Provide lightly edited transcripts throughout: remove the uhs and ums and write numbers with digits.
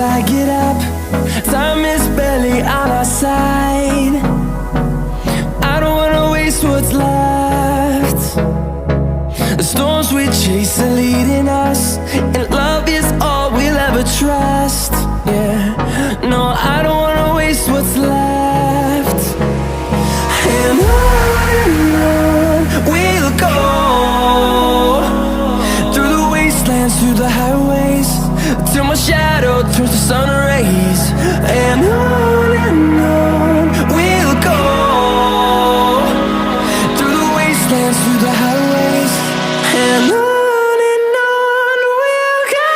I get up. Time is barely on our side. I don't wanna waste what's left. The storms we chase are leading us, and love is all we'll ever trust. Yeah, no, I don't wanna waste what's left. And on we'll go, through the wastelands, through the highways, till my shadow turns to sun rays. And on we'll go, through the wastelands, through the highways, and on we'll go.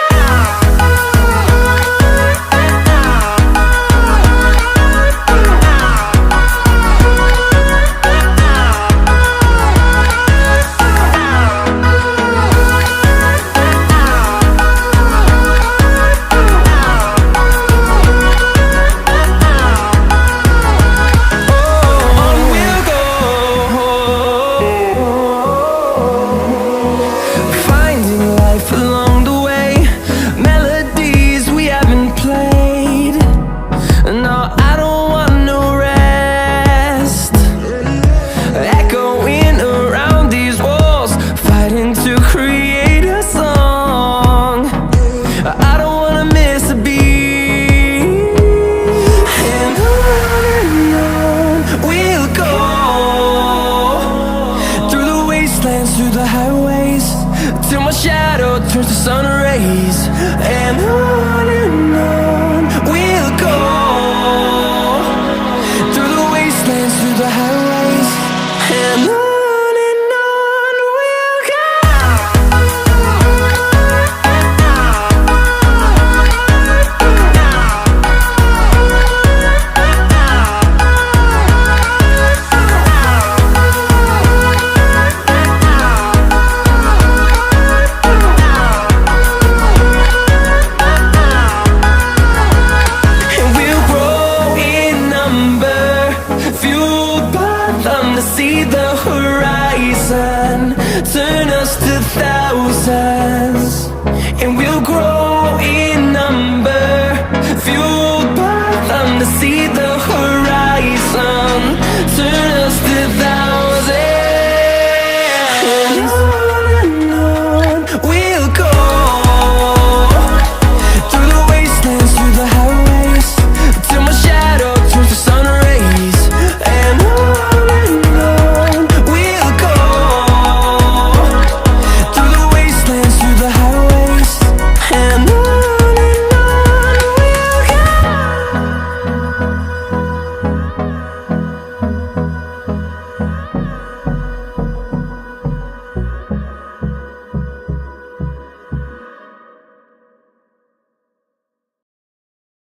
Through the highways, till my shadow turns to sun rays. And on we'll go, through the wastelands, through the highways, and on we'll go. See the horizon turn us to thousands, and we'll grow in number, fueled by them to see the